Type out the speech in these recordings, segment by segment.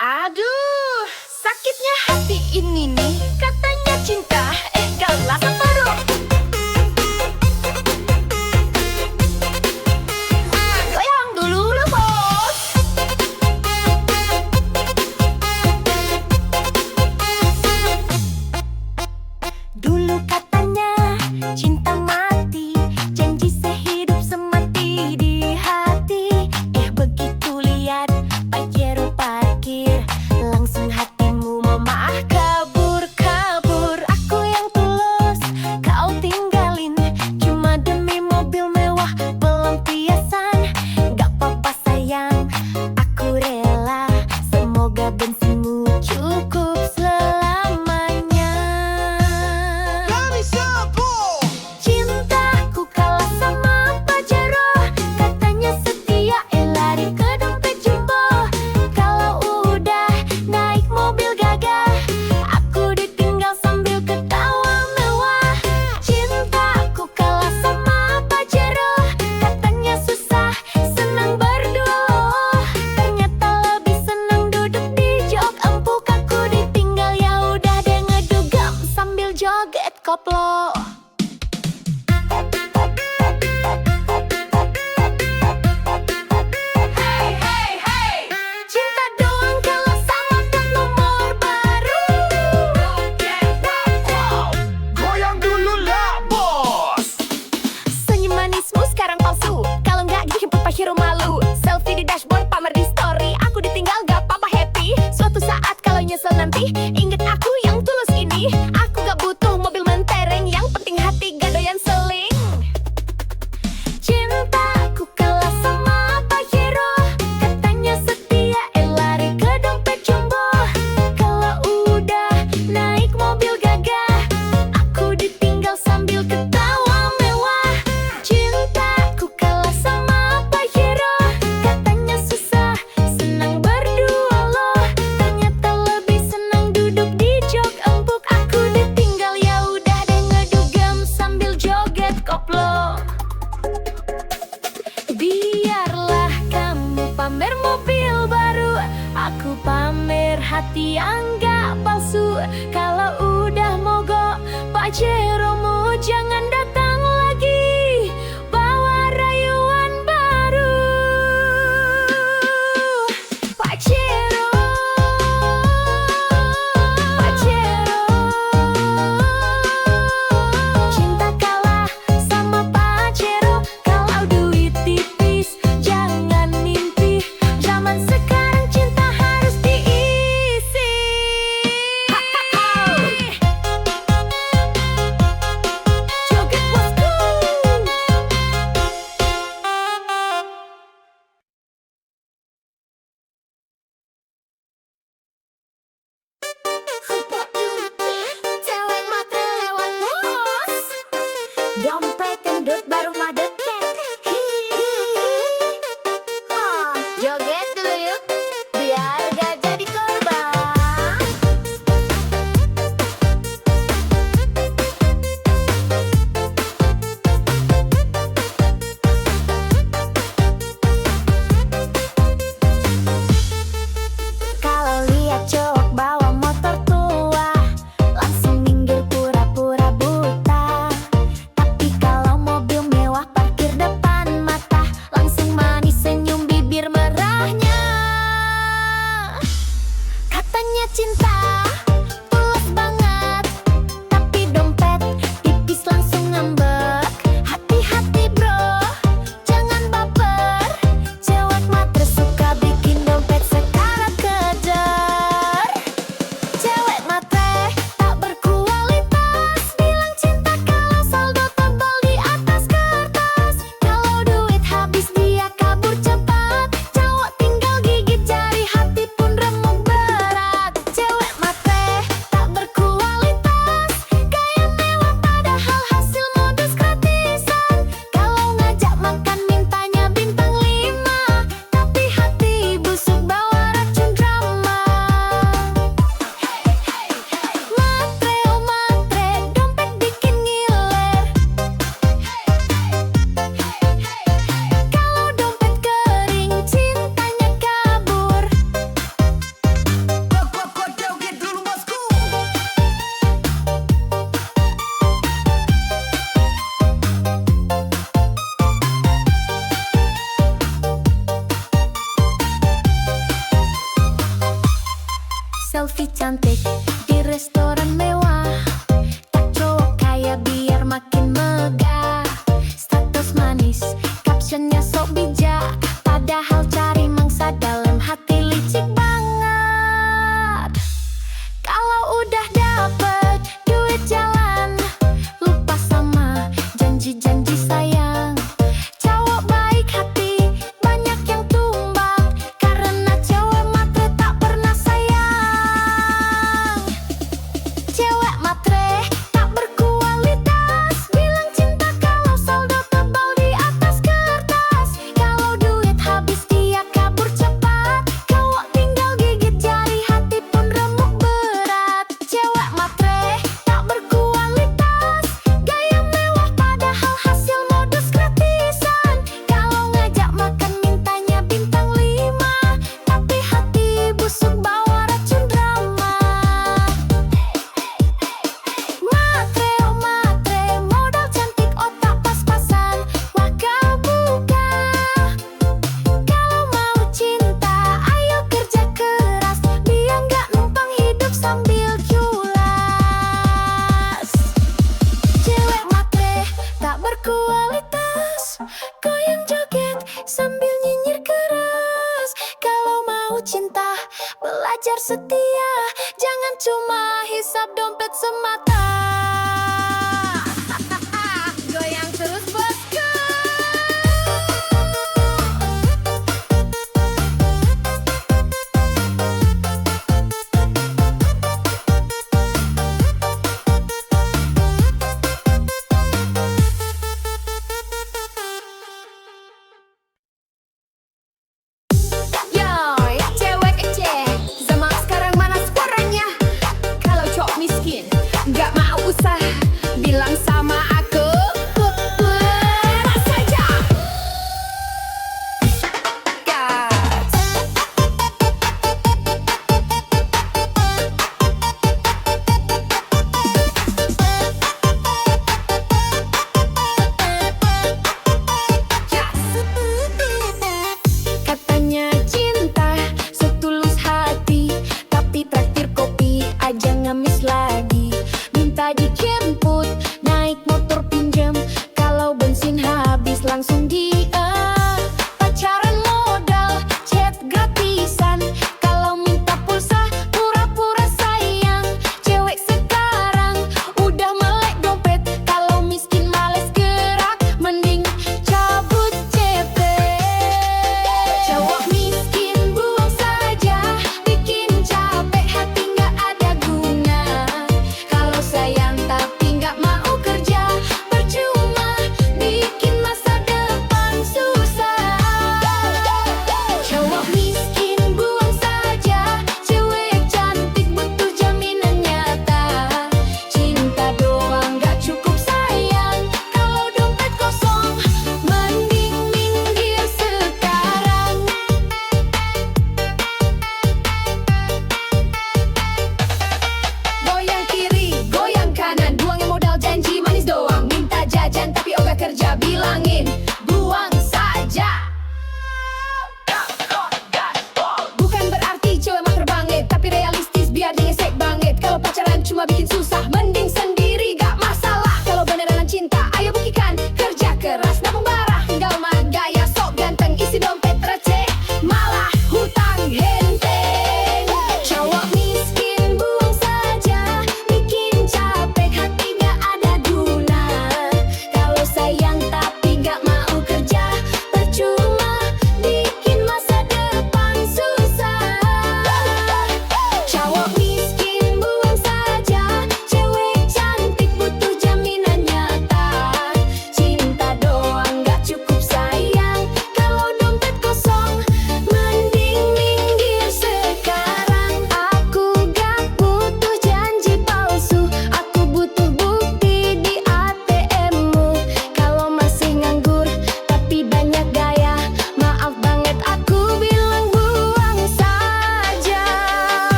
Aduh, sakitnya hati ini nih. Katanya cinta, kalah separuh. Goyang dulu lu bos. Dulu katanya cinta mati, janji sehidup semati di hati. Begitu lihat Pajero parkir, langsung hatimu memah kabur-kabur. Aku yang tulus, kau tinggalin cuma demi mobil mewah pelampiasan. Gak apa-apa sayang, aku rela. Semoga bensinmu cukup selamanya. Cintaku kalah sama Pajero, katanya setia, lari ke dompet jumbo. Kalau udah naik mobil gagah, aku ditinggal sambil ketawa mewah. Cintaku kalah sama Pajero, katanya susah, senang berdua. Ternyata lebih senang duduk di jok empuk. Aku ditinggal, ya udah deh ngedugam sambil joget koplo. Cinta doang kalah sama plat nomor baru. Goyang dulu lah bos. Senyum manismu sekarang palsu, kalau nggak dijemput Pajero malu. Selfie di dashboard, pamer di story, aku ditinggal gak apa-apa happy. Suatu saat kalau nyesel nanti, inget aku yang tulus ini. Aku gak butuh mobil mentereng, yang penting hati gak doyan seling. Cintaku kalah sama Pajero, katanya setia, lari ke dompet jumbo. Kalau udah naik mobil gagah, aku ditinggal sambil ketawa mewah. Cintaku kalah sama Pajero, katanya susah, senang berdua loh. Ternyata lebih senang duduk di jok empuk. Aku ditinggal, ya udah deh ngedugam sambil joget koplo. Biarlah kamu pamer mobil baru, aku pamer hati yang gak palsu. Kalau udah mogok Pajeromu, jangan datang lagi bawa rayuan baru. Pajero, Pajero. Cinta kalah sama Pajero, kalau duit tipis jangan mimpi. Zaman sekarang cinta harus diisi. Joget bosku. Cewek matre lewat bos, dompet gendut baru madeket. Joget dulu yuk, biar gak jadi korban. Kalau lihat cowok bawa motor tua, langsung minggir pura-pura buta. Tapi kalau mobil mewah parkir depan mata, langsung manis senyum bibir merahnya. Katanya cinta tulus banget, tapi dompet tipis langsung ngambek. Hati-hati bro, jangan baper. Cewek matre suka bikin dompet sekarat kejar. Cewek matre tak berkualitas, bilang cinta kalau saldo tebal di atas kertas. Kalau duit habis dia kabur cepat, cowok tinggal gigit jari, hati pun remuk berat. Cewek matre Selfie cantik di restoran mewah. Tak cowok kaya biar makin megah. Status manis, captionnya sok bijak. Padahal cari mangsa dalam hati licik banget. Kalau udah dapet duit jalan, lupa sama janji-janji sayang. Cowok baik hati, banyak yang tumbang. Karena cewek matre tak pernah sayang. Cewek matre tak berkualitas. Bilang cinta kalau saldo tebal di atas kertas. Kalau duit habis dia kabur cepat. Cowok tinggal gigit jari, hati pun remuk berat. Cewek matre tak berkualitas. Gaya mewah padahal hasil modus gratisan. Kalau ngajak makan mintanya bintang 5. Tapi hati busuk bawa racun drama. Matre, oh matre, modal cantik otak pas-pasan. Wah kau bukan. Kalau mau cinta, ayo kerja keras. Biar gak numpang hidup sambil culas. Cewek matre tak berkualitas. Goyang joget sambil nyinyir keras. Kalau mau cinta, belajar setia. Jangan cuma hisap dompet semata. Goyang terus bosku. Yo, ya cewek kece, zaman sekarang mana suaranya? Kalau cowok miskin, nggak mau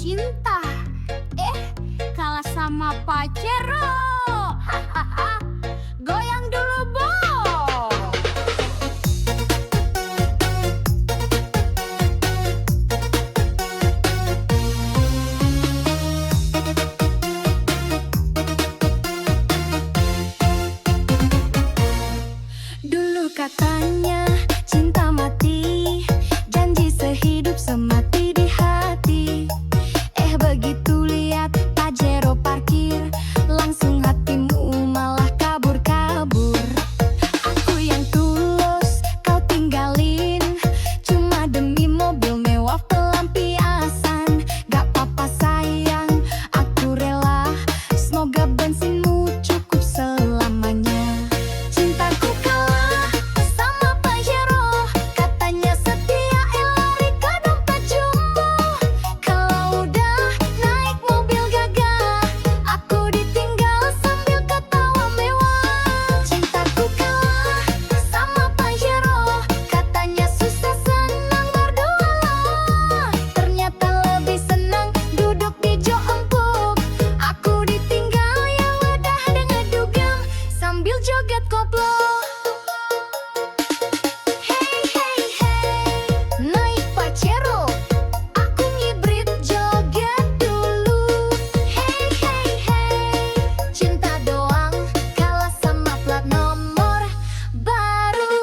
cinta. Kalah sama Pajero. Hahaha. Goyang dulu, Bo. Dulu katanya cinta mati, janji sehidup semati di hati. Begitu lihat Pajero parkir, langsung hatimu malah kabur-kabur. Aku yang tulus kau tinggalin, cuma demi mobil mewah pelampiasan. Gak apa-apa sayang, aku rela, semoga bensinmu cukup selamanya. Cintaku kalah sama Pajero, katanya setia, lari ke dompet jumbo. Kalau udah naik mobil gagah, aku ditinggal sambil ketawa mewah. Cintaku kalah sama Pajero, katanya susah senang berdua. Ternyata lebih senang duduk di jok empuk. Aku ditinggal yang udah dengan dugem sambil joget koplo. Hey hey hey, naik Pajero, aku ngibrit joget dulu. Hey hey hey, cinta doang kalah sama plat nomor baru.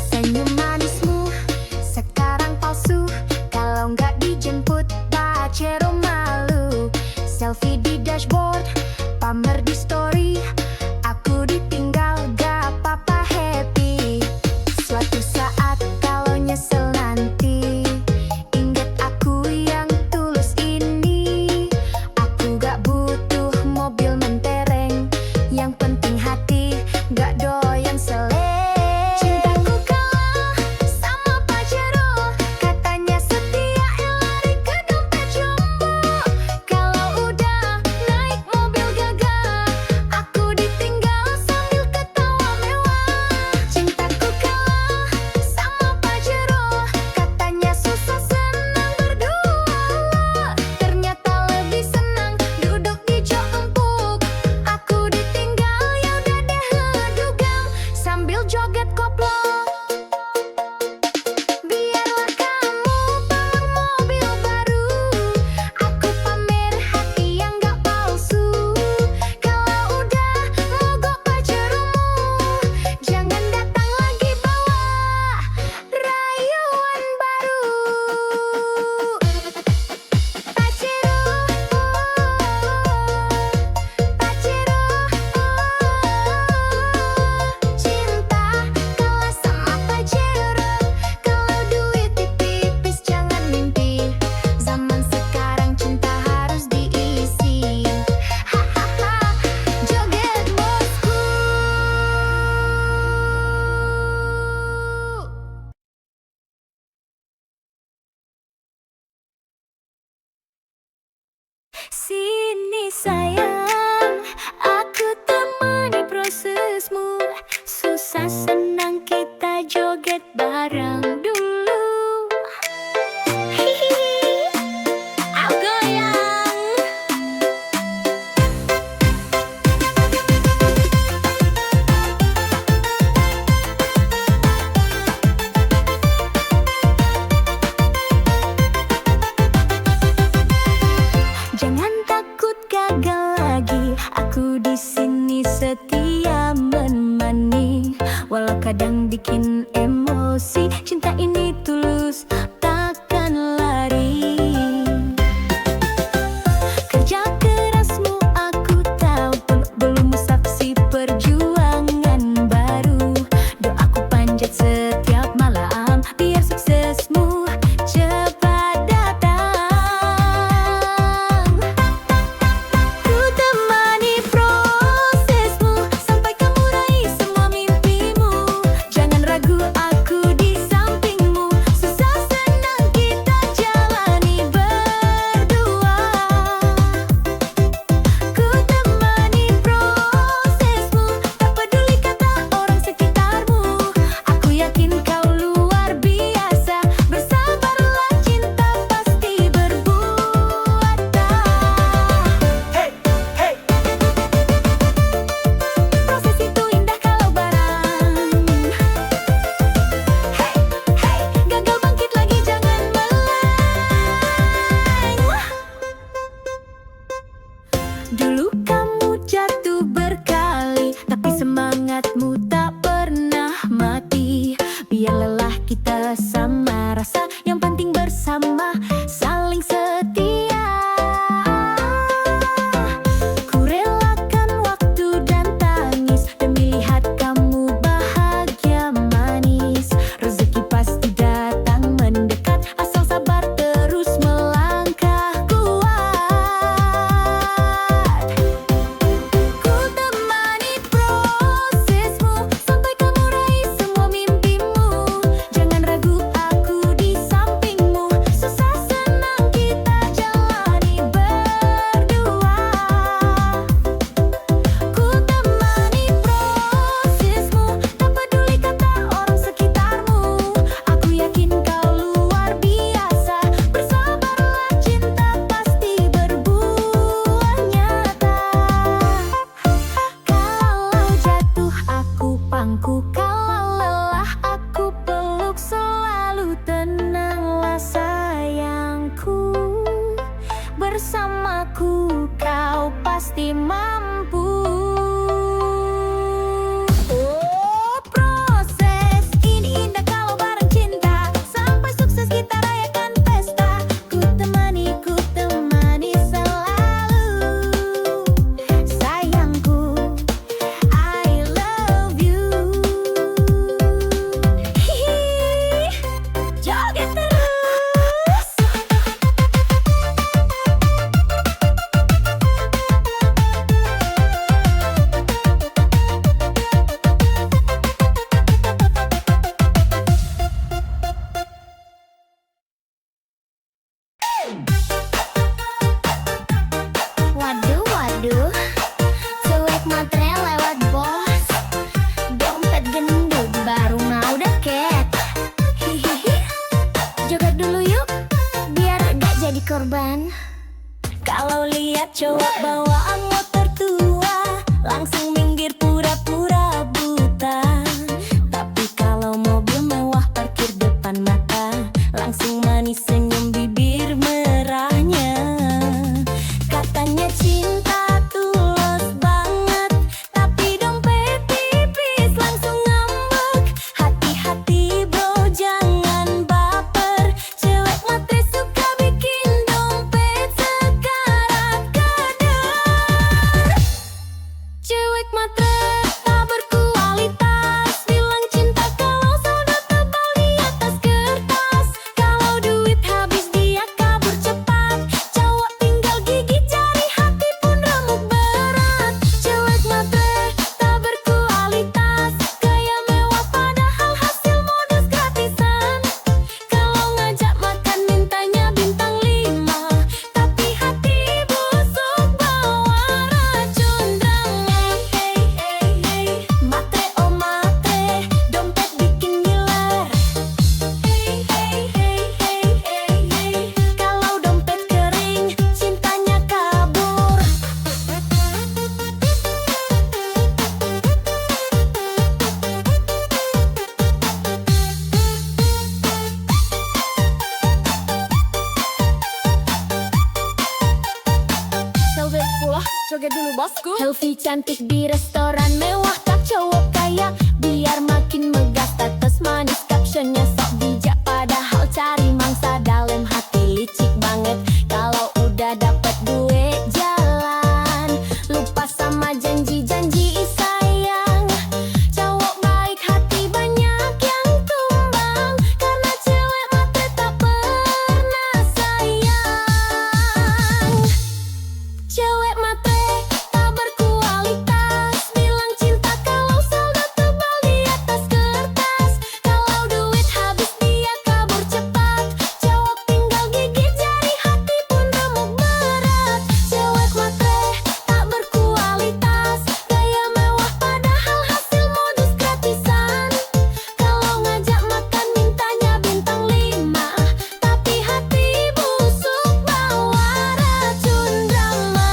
Senyum manismu sekarang palsu, kalau nggak dijemput Pajero malu. Selfie di dashboard, pamer di story, aku ditinggal gak apa-apa happy. Suatu saat kalau nyesel nanti, ingat aku yang tulus ini. Aku gak butuh mobil mentereng, yang penting hati gak doyan seleng. Cintaku kalah sama Pajero, katanya setia, lari ke dompet jumbo. Kalau udah naik mobil gagah, bersama, saling setia. Ku relakan waktu dan tangis demi lihat kamu bahagia manis. Rezeki pasti datang mendekat, asal sabar terus melangkah kuat. Ku temani prosesmu sampai kamu raih semua mimpimu. Jangan ragu, aku di sampingmu. Susah senang kita jalani berdua. Ku temani prosesmu, tak peduli kata orang sekitarmu. Aku yakin kau luar biasa. Bersabarlah, cinta pasti berbuah nyata. Kalau jatuh aku pangku, kalau lelah aku peluk. Selalu tenanglah sayangku, bersamaku kau pasti mampu. Oh, proses ini indah kalau bareng cinta. Sampai sukses kita rayakan pesta. Ku temani selalu. Sayangku, I love you. Hihi, joget terus. Waduh, cuek matre lewat bos. Dompet gendut baru mau deket. Hihihi, joget dulu yuk, biar gak jadi korban. Kalau lihat cowok bawaan motor tua, langsung minggir pura-pura buta. Tapi kalau mobil mewah parkir depan mata, langsung manis senyum bibir merahnya. Katanya cinta tulus banget, tapi dompet tipis langsung ngambek. Hati-hati bro, jangan baper. Cewek matre suka bikin dompet sekarat-kadar. Cewek matre tak berkualitas, bilang cinta kalau saldo tebal di atas kertas. Kalau duit habis dia kabur cepat, cowok tinggal gigit jari, hati pun remuk berat. Cewek matre tak berkualitas, gaya mewah padahal hasil modus gratisan. Kalau ngajak makan mintanya bintang 5, tapi hati busuk bawa racun drama. Matre oh matre, dompet bikin ngiler. Kalau dompet kering, cintanya kabur. Selfie pula, joget dulu bosku. Selfie cantik di restoran mewah, tak cowok kaya biar makin megah. Status manis, captionnya sok bijak, padahal cari mangsa dalam hati licik banget. Kalau udah dapet duit jalan, lupa sama janji-janji sayang. Cowok baik hati banyak yang tumbang, karena cewek matre tak pernah sayang. Cewek matre tak berkualitas, bilang cinta kalau saldo tebal di atas kertas. Kalau duit habis dia kabur cepat, cowok tinggal gigit jari, hati pun remuk berat. Cewek matre tak berkualitas, gaya mewah padahal hasil modus gratisan. Kalau ngajak makan mintanya bintang 5, tapi hati busuk bawa racun drama.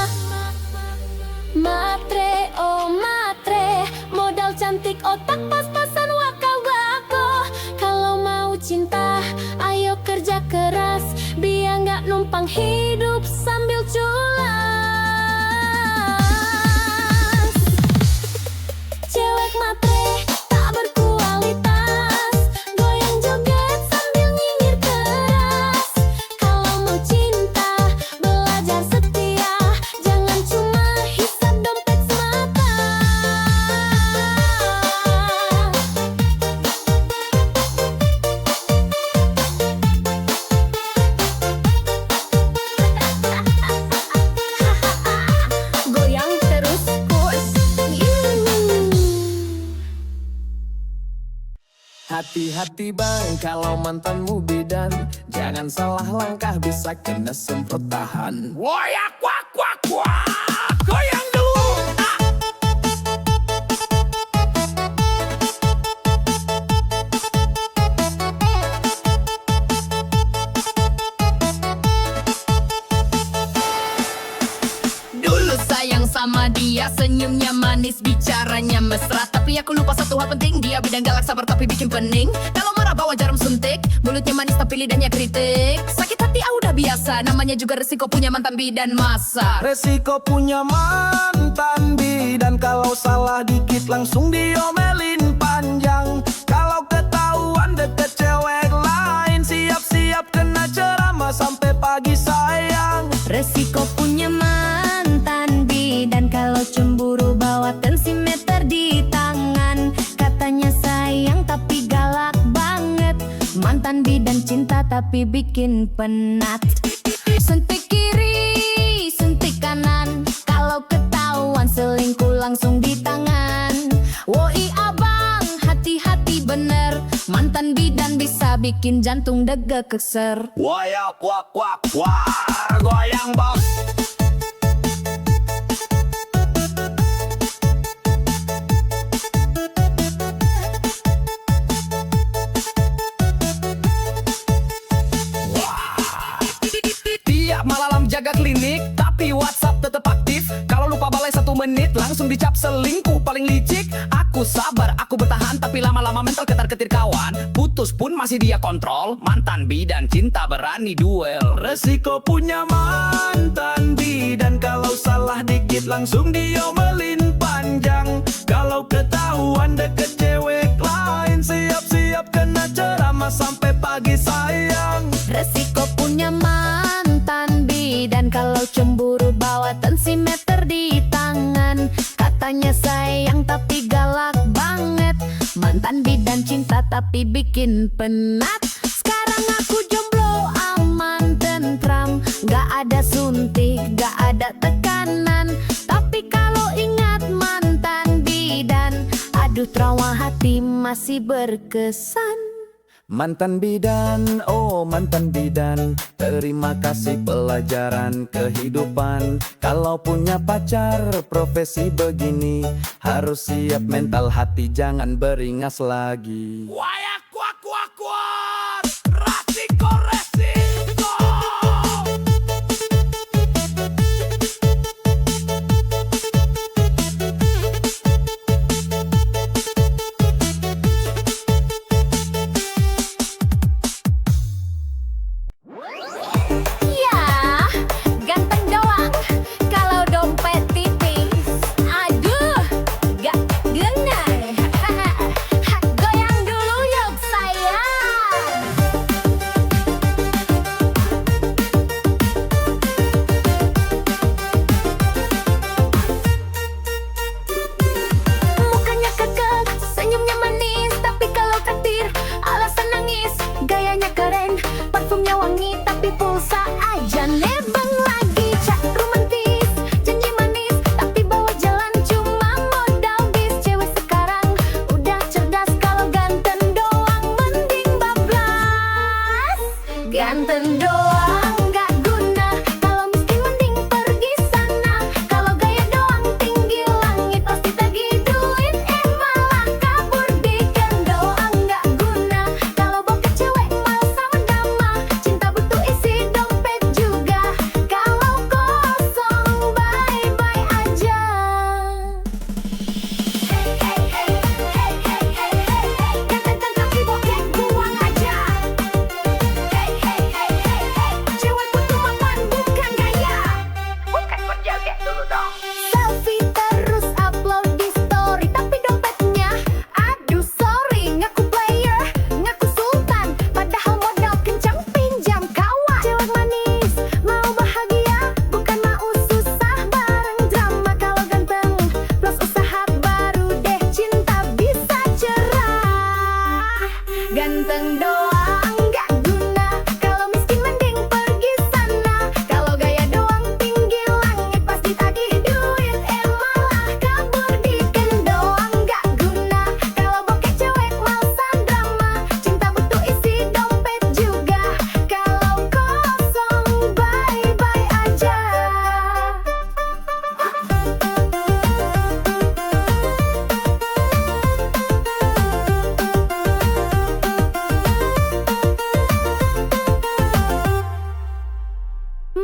Matre oh matre, modal cantik otak pas-pasan waka-wako. Kalau mau cinta ayo kerja keras, biar nggak numpang hidup sambil culas. Cewek matre tak berkualitas, goyang joget sambil nyinyir keras. Hati-hati bang kalau mantanmu bidan, jangan salah langkah bisa kena semprot tahan. Woyak wak wak wak, goyang dulu. Dulu sayang sama dia, senyumnya manis, bicaranya mesra. Tapi aku lupa satu hal penting, dia bidang galak sabar tapi bikin pening. Kalau marah bawa jarum suntik, mulutnya manis tapi lidahnya kritik. Sakit hati udah biasa, namanya juga resiko punya mantan bidan masa. Resiko punya mantan bidan, kalau salah dikit langsung diomelin panjang. Kalau ketahuan deket cewek lain, siap-siap kena ceramah sampai pagi sayang. Resiko punya mantan bidan, kalau cemburu bawa tensimeter di tangan. Katanya sayang tapi galak banget, mantan bidan cinta tapi bikin penat. Suntik kiri, suntik kanan, kalau ketahuan selingkuh langsung di tangan. Woi abang, hati-hati bener, mantan bidan bisa bikin jantung deg keser. Woyak wak wak wak, goyang bos. Tiap malam jaga klinik, tapi WhatsApp tetap aktif. Kalau lupa balai 1 menit, langsung dicap selingkuh paling licik. Aku sabar, aku bertahan, tapi lama-lama mental ketar-ketir kawan. Putus pun masih dia kontrol, mantan bidan cinta berani duel. Resiko punya mantan bidan, kalau salah dikit langsung diomelin panjang. Kalau ketahuan deket cewek lain, siap-siap kena ceramah sampai pagi sayang. Resiko punya mantan bidan, kalau cemburu bawa tensimeter di tangan. Katanya sayang tapi galak banget, mantan bidan cinta tapi bikin penat. Sekarang aku jomblo aman tentram, gak ada suntik, gak ada tekanan. Tapi kalau ingat mantan bidan, aduh trauma hati masih berkesan. Mantan bidan, oh mantan bidan, terima kasih pelajaran kehidupan. Kalau punya pacar profesi begini, harus siap mental hati, jangan beringas lagi. Woyak wak wak wak, resiko resiko. Ya, ganteng doang, kalau dompet tipis, aduh, gak genai. Goyang dulu ya.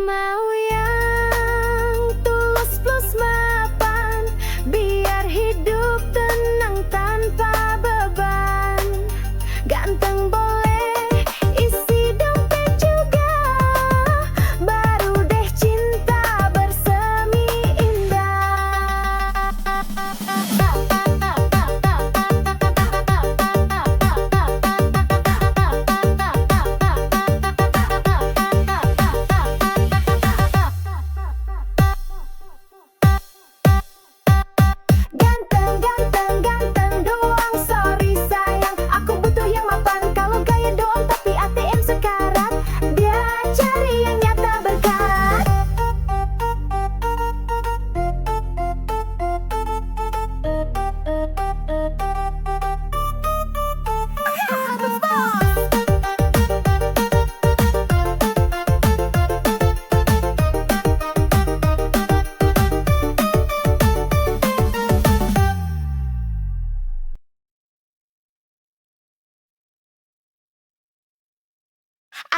Mau yang tulus plus mapan, biar hidup tenang tanpa beban. Ganteng boleh, isi dompet juga, baru deh cinta bersemi indah. Ganteng, ganteng, ganteng doang, sorry sayang, aku butuh yang mapan. Kalau gaya doang tapi ATM sekarat, dia cari yang nyata berkat.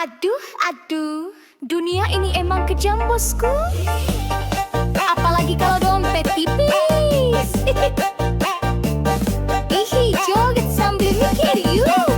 Aduh, aduh, dunia ini emang kejam bosku. Apalagi kalau dompet tipis. Ih, joget sambil mikir yuk.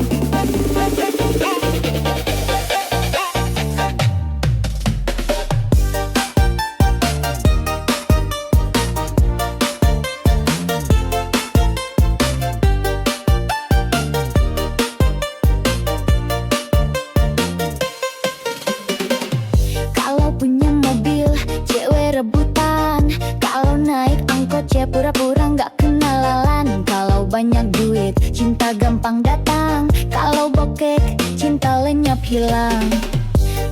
Kalau punya mobil, cewek rebutan. Kalau naik angkot, cewek pura-pura nggak kenalan. Kalau banyak duit, cinta gampang datang. Kalau bokek, cinta lenyap hilang.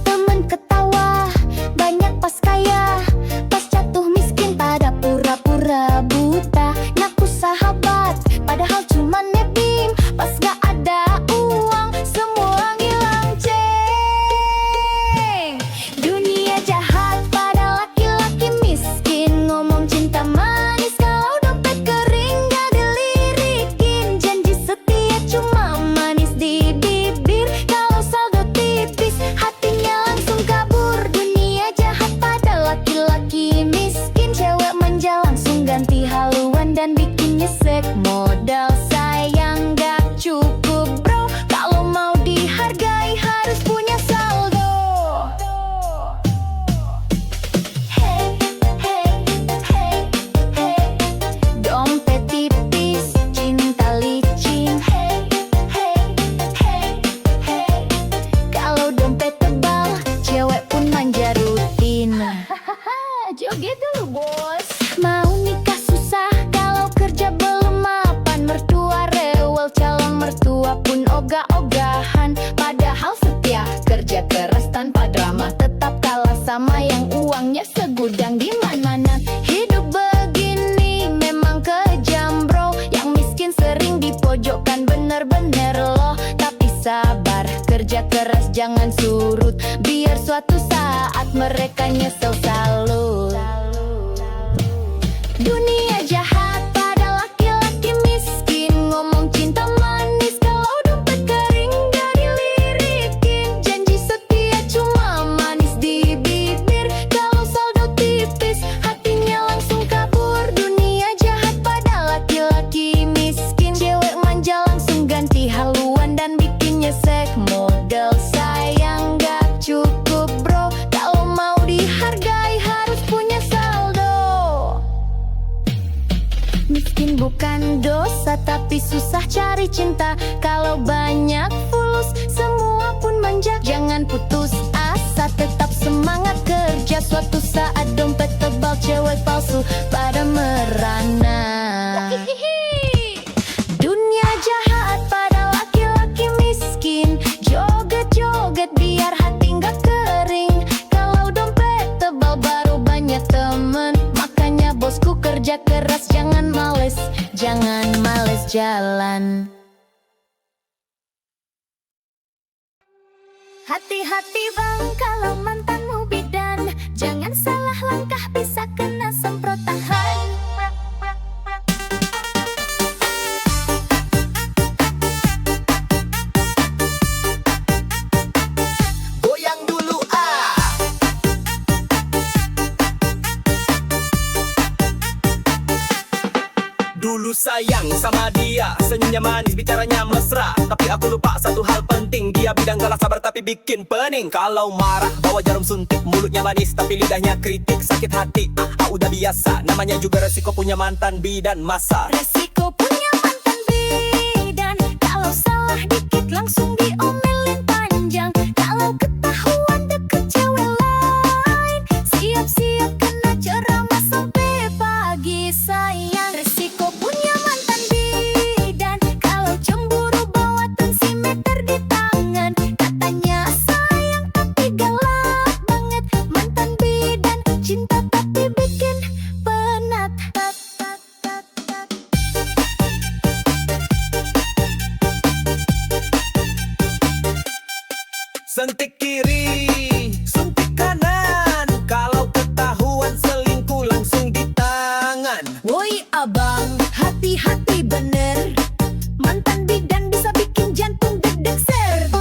Temen ketawa, banyak pas kaya. Pas jatuh miskin, pada pura-pura buta. Ngaku sahabat, padahal cuma nebeng. Pas gak ada uang, semua ngilang ceng. Dunia jahat pada laki-laki miskin. Ngomong cinta manis, kalau dompet kering gak dilirikin. Janji setia cuma manis di bibir. Kalau saldo tipis, hatinya langsung kabur. Dunia jahat pada laki-laki miskin. Cewek manja langsung ganti haluan dan bikin nyesek. Modal sayang gak cukup bro, kalau mau dihargai harus punya saldo. Hey, hey, hey, hey, dompet tipis, cinta licin. Hey, hey, hey, hey, kalau dompet tebal, cewek pun manja rutin. Joget dulu bos. Mau nikah susah, kalau kerja belum mapan. Mertua rewel, calon mertua pun ogah-ogahan. Padahal setia, kerja keras tanpa drama. Tetap kalah sama yang uangnya segudang di mana-mana. Hidup begini memang kejam bro. Yang miskin sering dipojokkan, bener-bener loh. Tapi sabar, kerja keras jangan surut. Biar suatu saat mereka nyesel salut. Dunia jahat pada laki-laki miskin. Ngomong cinta manis, kalau dompet kering gak dilirikin. Janji setia cuma manis di bibir. Kalau saldo tipis, hatinya langsung kabur. Dunia jahat pada laki-laki miskin. Cewek manja langsung ganti haluan dan bikin nyesek. Modal sayang gak cukup bro, kalau mau dihargai harus punya saldo. Miskin bukan dosa, tapi susah cari cinta. Kalau banyak fulus, semua pun manja. Jangan putus asa, tetap semangat kerja. Suatu saat dompet tebal, cewek palsu pada merana. Dunia jahat pada laki-laki miskin. Joget-joget biar hati nggak kering. Kalau dompet tebal baru banyak temen. Makanya bosku kerja keras, jangan males jalan. Hati-hati bang, kalau mantanmu bidan. Jangan salah langkah, bisa kena semprotan. Goyang dulu ah. Dulu sayang sama dia, senyumnya manis, bicaranya mesra. Tapi aku lupa satu hal penting, dia bidang galak sabar tapi bikin pening. Kalau marah bawa jarum suntik, mulutnya manis tapi lidahnya kritik. Sakit hati, udah biasa, namanya juga resiko punya mantan bidan masa. Resiko punya mantan bidan, kalau salah dikit langsung diomelin panjang. Kalau ketahuan deket cewek lain, siap-siap kena ceramah sampai pagi sayang. Resiko punya mantan bidan, kalau cemburu bawa tensimeter di tangan. Katanya sayang tapi galak banget. Mantan bidan cinta tapi bikin penat. Sentik kiri, suntik kanan. Kalau ketahuan selingkuh langsung di tangan. Woi abang, hati-hati bener. Mantan bidan bisa bikin jantung deg-deg ser.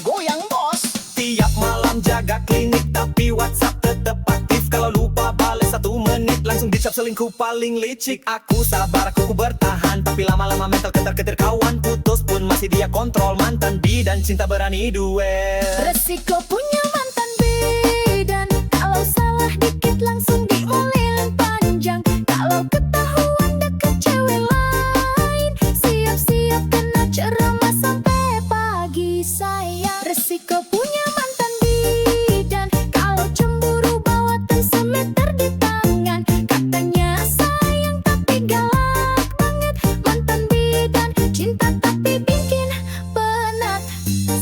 Goyang bos. Tiap malam jaga klinik tapi WhatsApp tetap aktif. Kalau lupa bales 1 menit langsung dicap selingkuh paling licik. Aku sabar, aku bertahan, tapi lama-lama mental ketar-ketir. Kawan putus pun masih dia kontrol. Mantan bidan cinta berani duel. Resiko punya mantan bidan, kalau salah dikit langsung diomelin panjang. Kalau ketahuan deket cewek lain, siap-siap kena ceramah sampai pagi sayang. Resiko punya mantan bidan, kalau cemburu bawa tensimeter di tangan. Katanya sayang tapi galak banget. Mantan bidan cinta tapi bikin penat.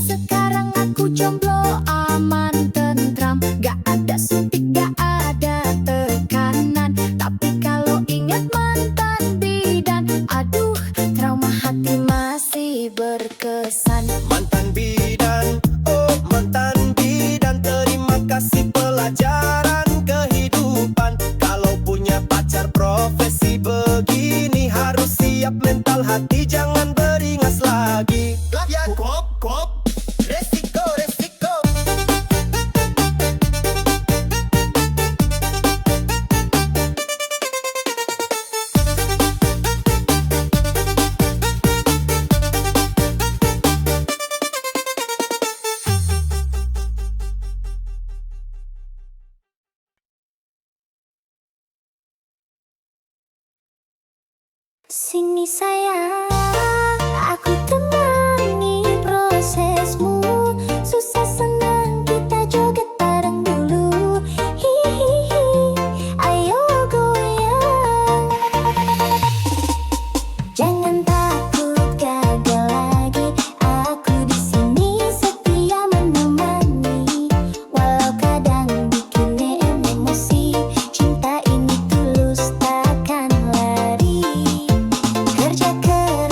Sekarang aku jomblo aman tentram, gak ada suntik, gak ada tekanan. Tapi kalau ingat mantan bidan, aduh trauma hati masih berkesan. Mantan bidan, oh mantan bidan, terima kasih pelajaran kehidupan. Kalau punya pacar profesi begini, harus siap mental hati, jangan beringas lagi. Ya kop, resiko, resiko. Sini sayang, aku temani prosesmu. Susah senang kita joget bareng dulu. Hihihi, ayo goyang. Jangan takut gagal lagi, aku di sini setia menemani. Walau kadang bikin emosi, cinta ini tulus takkan lari. Kerja keras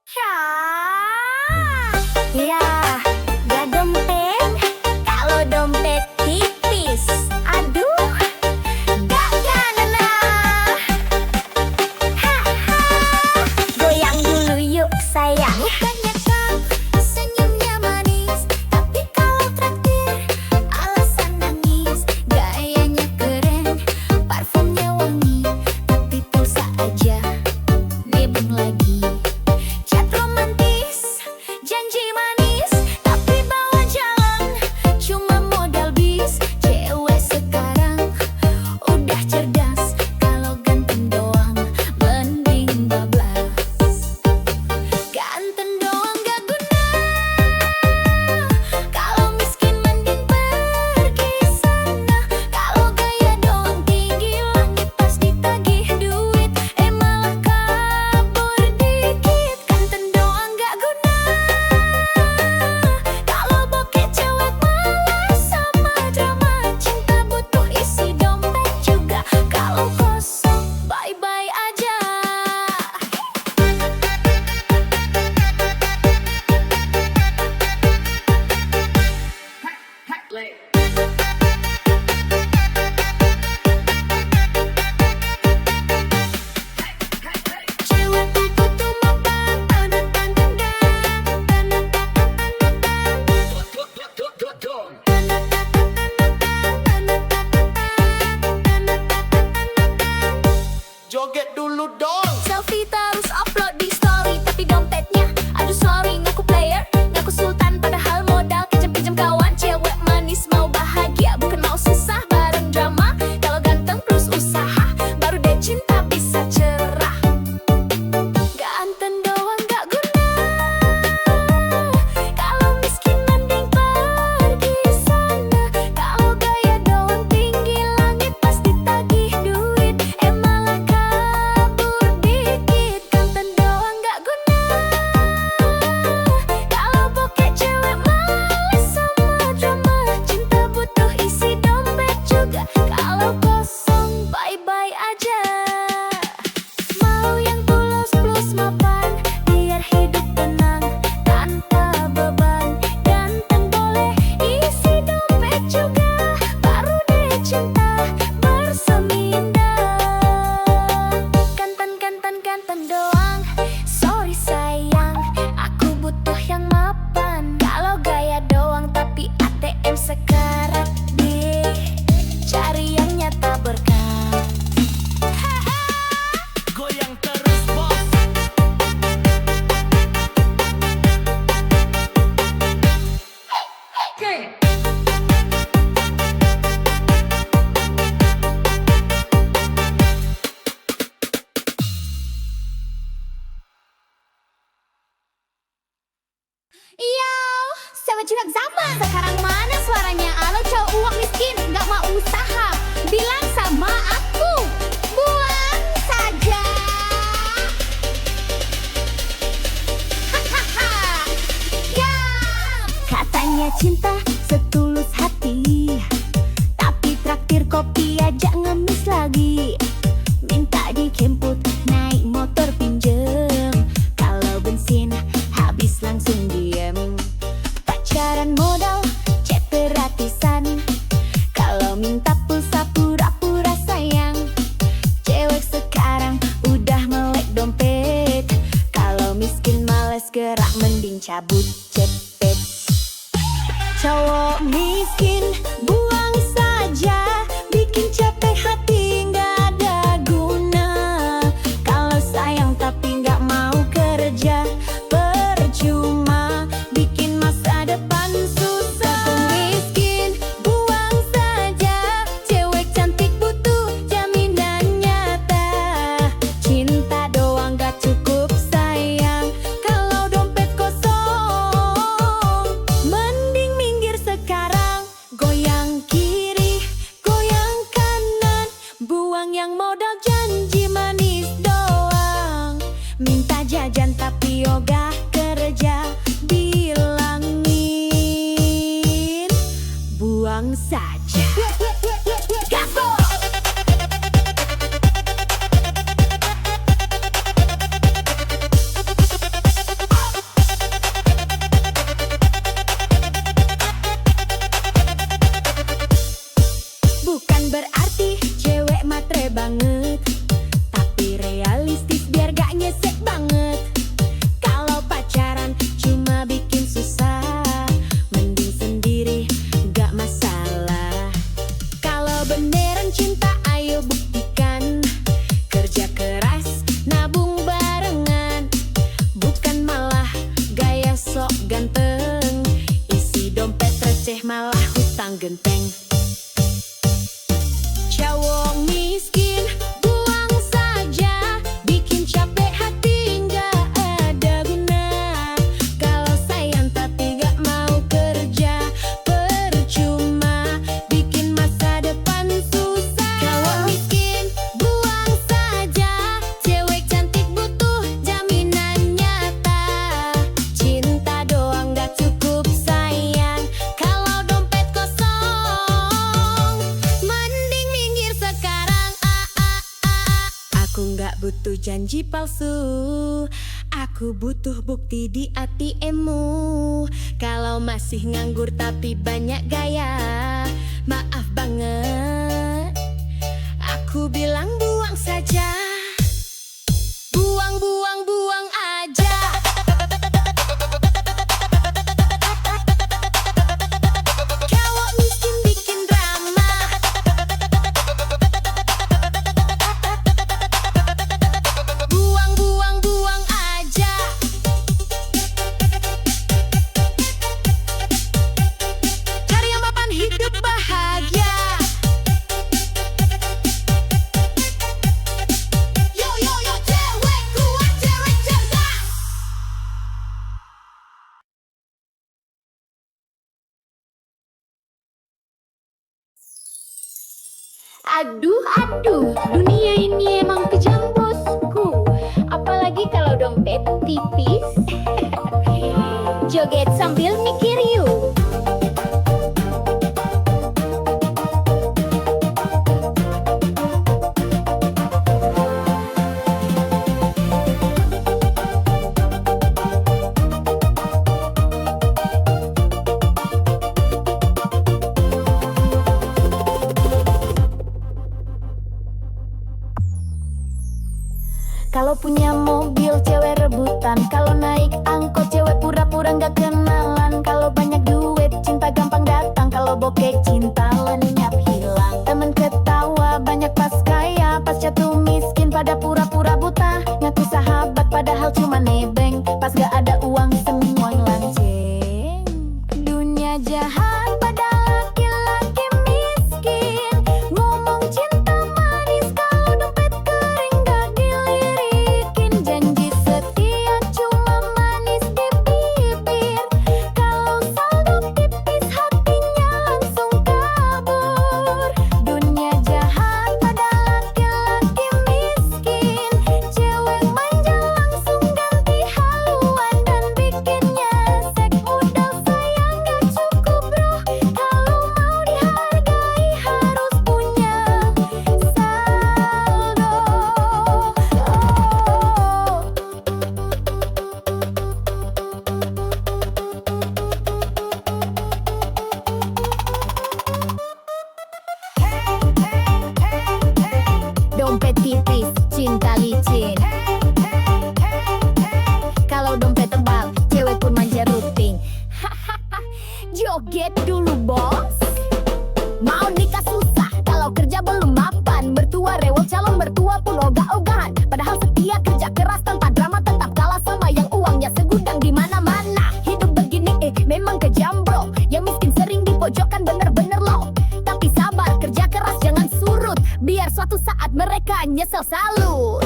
Ya, gak dompet. Kalau dompet tipis, aduh, gak kena. Haha, goyang dulu yuk sayang. Bukannya kau senyumnya manis, tapi kalau traktir alasan nangis. Gayanya keren, parfumnya wangi, tapi pulsa aja nebeng lagi. Chat romantis, janji manis, tapi bawa jalan cuma modal bis. Cewek sekarang udah cerdas, kalau ganteng doang mending bablas. Ganteng doang gak guna, kalau miskin mending pergi sana. Kalau gaya doang tinggi langit pas ditagih duit, malah kabur dikit. Ganteng doang gak guna, kalau bokeh cewek malas sama drama. Cinta butuh isi dompet juga, kalau kosong bye-bye aja. Cewek butuh makan, Joget dulu dong. selfie terus upload di story, tapi dompetnya aduh sorry, ngaku player, ngaku sultan, padahal modal kejam-kejam kawan. Cewek manis mau bahagia, bukan mau susah bareng drama. Kalau ganteng plus usaha, baru deh cinta bisa cerah. Ganteng doang gak guna, kalau miskin mending pergi sana. Kalau gaya doang tinggi langit pas ditagih duit, malah kabur dikit. Ganteng doang gak guna, kalau bokeh cewek malas sama drama. Cinta butuh isi dompet juga, kalau kosong bye-bye aja. Mau yang tulus plus mapan, biar hidup tenang tanpa beban. Ganteng boleh isi dompet juga, baru deh cinta bersemindah. Ganteng doang, sorry sayang, aku butuh yang mapan. Kalau gaya doang tapi ATM sekarat deh, cari yang nyata berkah. Goyang terus bos. Yo, sama juga zaman. Sekarang mana suaranya? Alo cowok uang miskin, nggak mau usaha. Bilang sama aku, buang saja. Hahaha. Ya. Katanya cinta setulus hati, tapi traktir kopi aja ngemis lagi. Minta dijemput naik motor pinjem, kalau bensin habis langsung diem. Pacaran modal chat gratisan, kalau minta pulsa pura-pura sayang. Cewek sekarang udah melek dompet, kalau miskin males gerak mending cabut cepet. Cowok miskin buang saja, bikin capek hati nggak ada guna. Kalau sayang tapi nggak mau kerja, percuma bikin masa depan susah. Miskin buang saja, cewek cantik butuh jaminan nyata. Cinta doang gak cukup sayang, kalau dompet kosong Berarti cewek matre banget, tapi realistis biar gak nyesek banget. Kalau pacaran cuma bikin susah, mending sendiri gak masalah. Kalau beneran cinta ayo buktikan, kerja keras nabung barengan, bukan malah gaya sok ganteng, isi dompet receh malah hutang genteng. Cowok miskin buang saja, bikin capek hati nggak ada guna. Kalau sayang tapi nggak mau kerja, percuma bikin masa depan susah. Cowok miskin buang saja, cewek cantik butuh jaminan nyata. Cinta doang nggak cukup sayang, kalau dompet kosong mending minggir sekarang. Aku nggak butuh janji palsu, aku butuh bukti di ATM-mu. Kalau masih nganggur tapi banyak gaya, maaf banget, aku bilang buang saja. Buang, buang, buang aja. Cowok miskin bikin drama, buang, buang, buang aja. Cari yang mapan hidup bahagia. Yo, yo, yo, cewek kuat, cewek cerdas. Aduh, aduh, dunia ini emang kejam bosku. Apalagi kalau dompet tipis. Joget sambil mikir yuk. Kalau punya mobil cewek rebutan, kalau naik angkot cewek pura-pura nggak kenalan. Kalau banyak duit cinta gampang datang, kalau bokeh cinta lenyap hilang. Temen ketawa banyak pas kaya, pas jatuh miskin pada pura-pura buta. Ngaku sahabat padahal cuma nebeng, pas gak ada uang semua lanceng. Dunia jahat pada laki-laki miskin, ngomong cinta manis kalau dompet kering gak dilirikin. Janji setia cuma manis di bibir, kalau saldo tipis hatinya langsung kabur. Dunia jahat pada laki-laki miskin, cewek manja langsung ganti haluan dan bikinnya sek. Modal sayang gak cukup bro, kalau mau dihargai harus punya saldo. Dompet tipis, cinta licin. Kalau dompet tebal, cewek pun manja rutin. Joget dulu bos. Mau nikah susah, kalau kerja belum mapan. Mertua rewel, calon mertua pun ogah-ogahan. Padahal setia kerja keras tanpa drama, tetap kalah sama yang uangnya segudang di mana-mana. Hidup begini memang kejam bro, yang miskin sering dipojokkan bener-bener loh. Tapi sabar, kerja keras jangan surut, biar suatu saat mereka nyesel salut.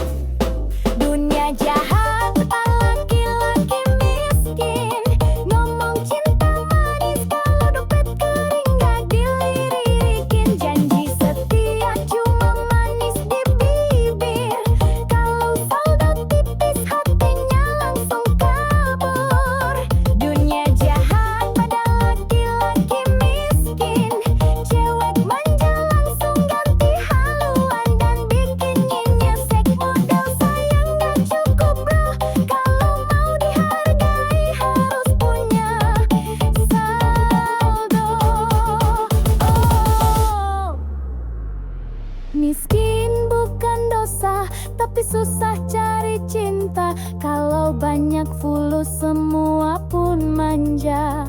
Dunia jahat laki-laki miskin, ngomong cinta manis kalau dompet kering gak dilirikin. Janji setia cuma manis di bibir, kalau saldo tipis hatinya langsung kabur. Dunia jahat pada laki-laki miskin, cewek manja langsung ganti haluan dan bikinnya nyesek. Modal sayang gak cukup bro, Miskin bukan dosa, tapi susah cari cinta. Kalau banyak fulus semua pun manja.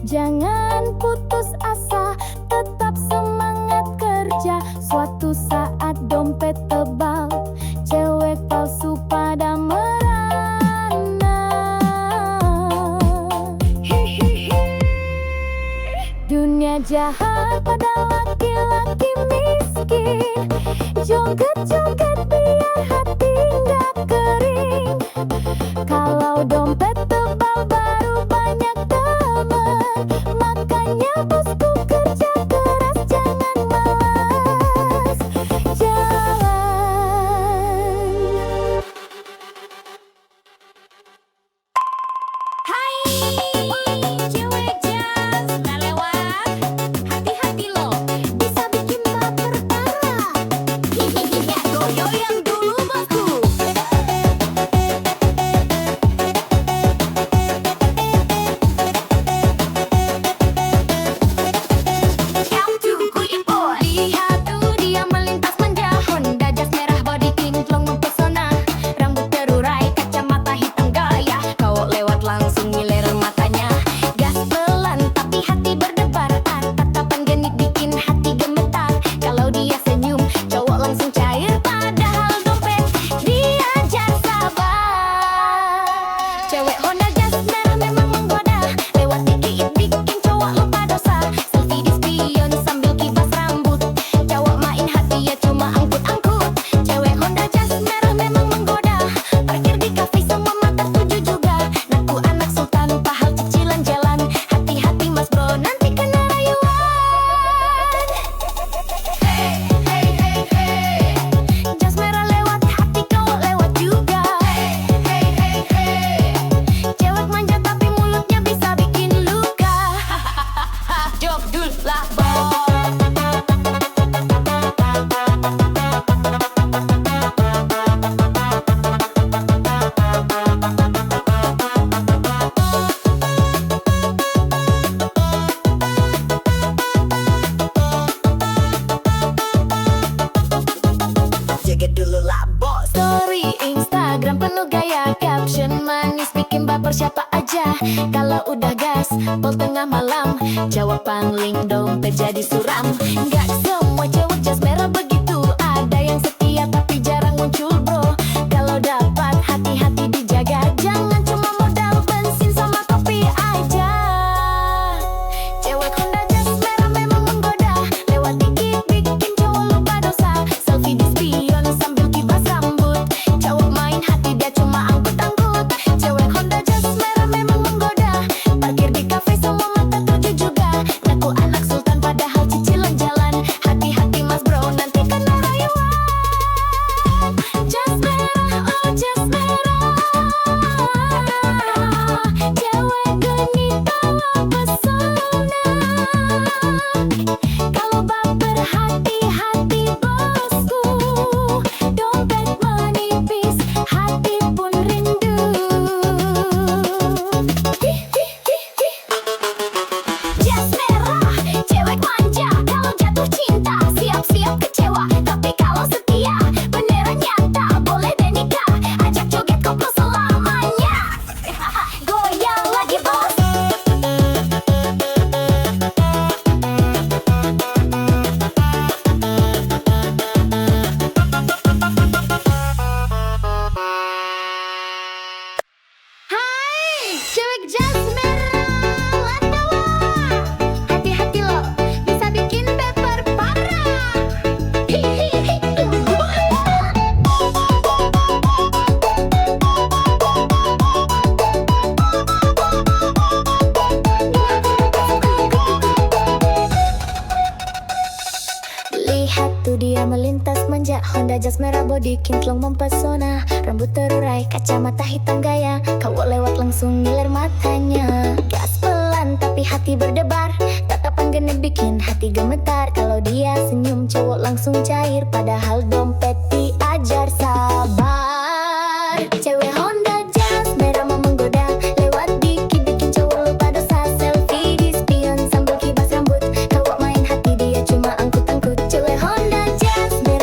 Jangan putus asa, tetap semangat kerja. Suatu saat dompet tebal, cewek palsu pada merana. Dunia jahat pada laki-laki miskin. Joget-joget biar hati nggak kering. Kalau dompet tebal baru banyak teman. Makanya bosku kerja keras, jangan malas jalan. Hai, cewek jas melewat. Hati-hati lo, bisa bikin baper parah. Hihihi, goyang dulu bosku. Lihat tuh dia melintas manja. Honda jas merah body kinclong mempesona. Rambut terurai, kacamata hitam gaya. Kau lewat langsung ngiler matanya. Gas pelan tapi hati berdebar. Tatapan genit bikin hati gemetar. Kalau dia senyum, cowok langsung cair. Padahal dompet diajar sabar. Cewek Honda jas merah memang menggoda. Lewat dikit bikin cowok lupa dosa. Selfie di spion sambil kibas rambut. Cowok main hati ya cuma angkut-angkut. Cewek Honda jas merah memang menggoda. Parkir di kafe semua mata tuju juga. Naku anak sultan pahal cicilan jalan. Hati-hati mas bro nanti kena rayuan. Hey, hey, hey, hey. Jas merah lewat hati cowok lewat juga. Hey, hey, hey, hey. Cewek manja tapi mulutnya bisa bikin luka. Jogdul lah bos. Jaga dulu lah bos. Story Instagram penuh gaya, caption manis bikin baper siapa aja. Kalau udah gas, pol tengah malam, jawab pangling dompet jadi suram. Gak semua cewek jas merah begitu, ada yang setia tapi jarang muncul bro. Kalau dapat hati-hati dijaga, jangan cuma modal bensin sama kopi aja. Cewek Honda jas merah memang menggoda. Lewat dikit bikin cowok lupa dosa. Selfie di spion sambil kibas rambut. Cowok main hati dia cuma angkut-angkut. Cewek Honda jas merah memang menggoda. Parkir di kafe semua mata tuju juga. Naku anak sultan padahal cicilan jalan. Hati-hati mas bro nanti kena rayuan. Jas merah, oh jas merah. Cewek genit bawa pesona. Kalau baper hati-hati bosku. Dompet menipis, hati pun rindu. Jas merah, cewek manja. Kalau jatuh cinta, siap-siap kecewa. Tapi kalau setia, beneran nyata. Boleh deh nikah, ajak joget koplo selamanya. Goyang lagi bos. Hai, cewek jas merah, latawa. Hati-hati lo, bisa bikin baper parah. Hihihi. Lihat tuh dia melintas manja. Honda jas merah body kinclong mempesona. Rambut terurai, kacamata hitam gaya. Kau lewat langsung ngiler matanya. Gas pelan tapi hati berdebar. Tatapan genit bikin hati gemetar. Kalau dia senyum cowok langsung cair. Padahal dompet diajar sabar. Cewek Honda jas merah mau menggoda. Lewat dikit bikin cowok lupa dosa. Selfie di spion sambil kibas rambut. Cowok main hati dia cuma angkut-angkut. Cewek Honda jas merah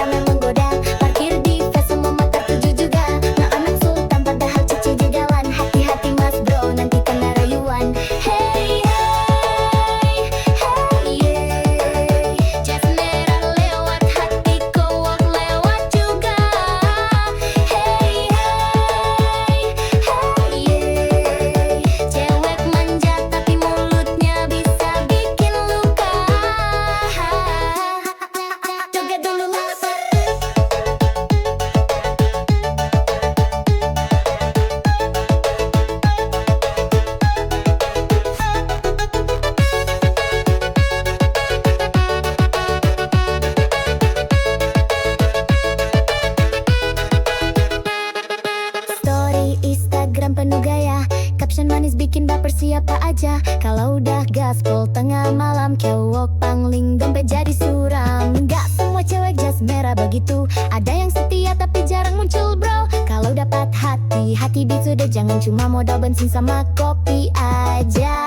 aja. Kalau udah gaspol tengah malam, cowok pangling dompet jadi suram. Gak semua cewek jas merah begitu, ada yang setia tapi jarang muncul bro. Kalau dapat hati, hati beat sudah, jangan cuma modal bensin sama kopi aja.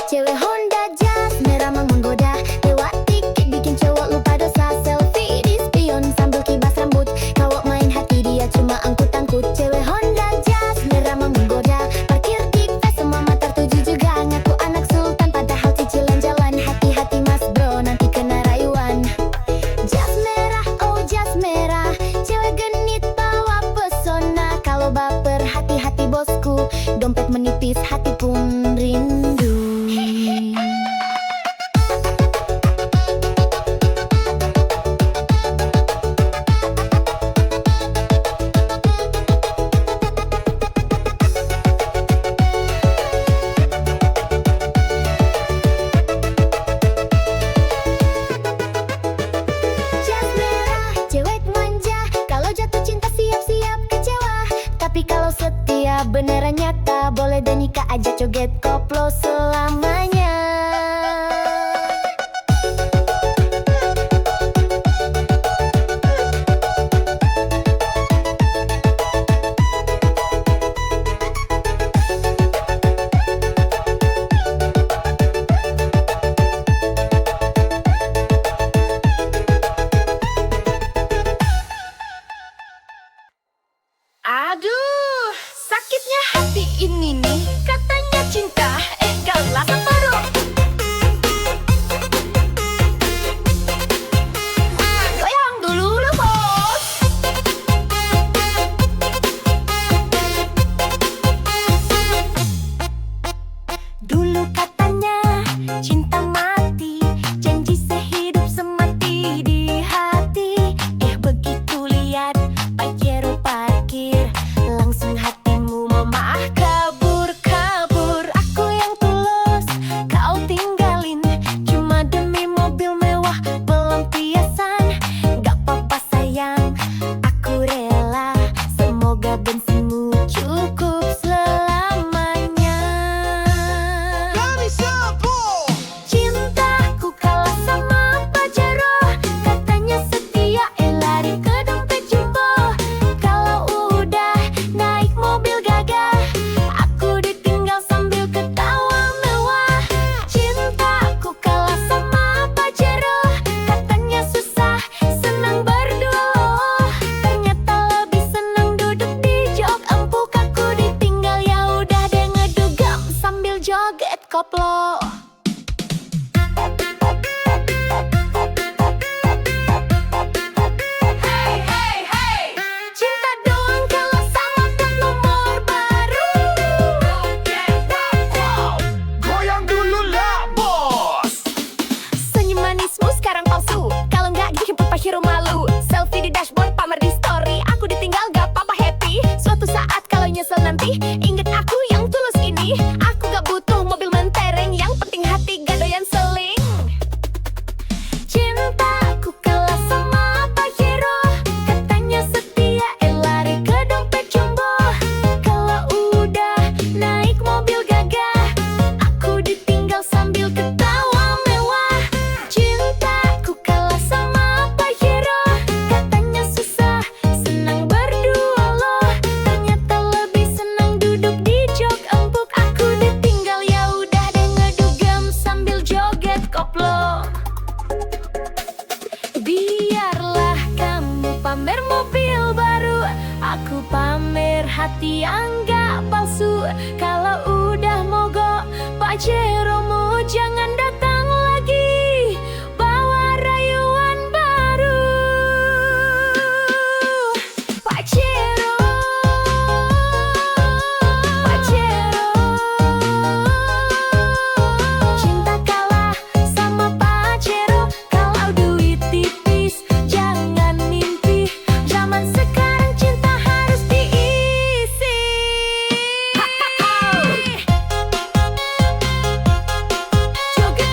Cewek Honda jas merah mang menggoda, lewat dikit bikin cowok lupa dosa. Selfie di spion sambil kibas rambut, kalau main hati dia cuma angkut-angkut. Cewek Honda jas merah mang menggoda, parkir di fest semua mata tertuju juga. Ngaku anak sultan padahal cicilan jalan. Hati-hati mas bro nanti kena rayuan. Jas merah, oh jas merah, cewek genit bawa pesona. Kalau baper hati-hati bosku, dompet menipis hati pun rindu. Jas merah, cewek manja, kalau jatuh cinta siap-siap kecewa. Tapi kalau setia beneran nyata, boleh dan nikah aja joget koplo selamanya. Aduh, sakitnya hati ini nih. Katanya cinta, galas baru. Goyang dulu lu bos. Dulu katanya cinta mati, janji sehidup semati di hati. Begitu lihat Pajero parkir, langsung hatimu memah kabur-kabur. Aku yang tulus, kau tinggalin, cuma demi mobil mewah pelampiasan. Gak apa-apa sayang, aku rela, semoga bensinmu cukup selamanya. Cintaku kalah sama Pajero, katanya setia, lari ke dompet jumbo. Kalau udah naik mobil gagah, aku ditinggal sambil ketawa mewah. Cintaku kalah sama Pajero, katanya susah, senang berdua loh. Ternyata lebih senang duduk di jok empuk. Aku ditinggal ya udah deh ngedugem sambil joget koplo. Cinta doang kalau sama plat nomor baru. Goyang dulu lah bos. Senyum manismu sekarang palsu, kalau nggak dijemput Pajero malu. Selfie di dashboard, pamer di story, aku ditinggal gak apa-apa happy. Suatu saat kalau nyesel nanti, inget aku yang tulus ini. Aku gak butuh mobil mentereng, yang penting hati gak doyan seling. Cintaku kalah sama Pajero, katanya setia, lari ke dompet jumbo. Kalau udah naik mobil gagah, aku ditinggal sambil ketawa mewah. Cintaku kalah sama Pajero, katanya susah, senang berdua loh. Ternyata lebih senang duduk di jok empuk. Aku ditinggal ya udah deh ngedugem sambil joget koplo. Biarlah kamu pamer mobil baru, aku pamer hati yang gak palsu. Kalau udah mogok Pajeromu, jangan datang lagi bawa rayuan baru. Pajero, Pajero, cinta kalah sama Pajero. Kalau duit tipis jangan mimpi, zaman sekarang cinta harus diisi. Joget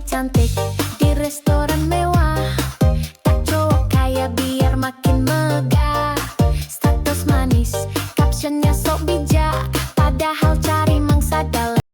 cantik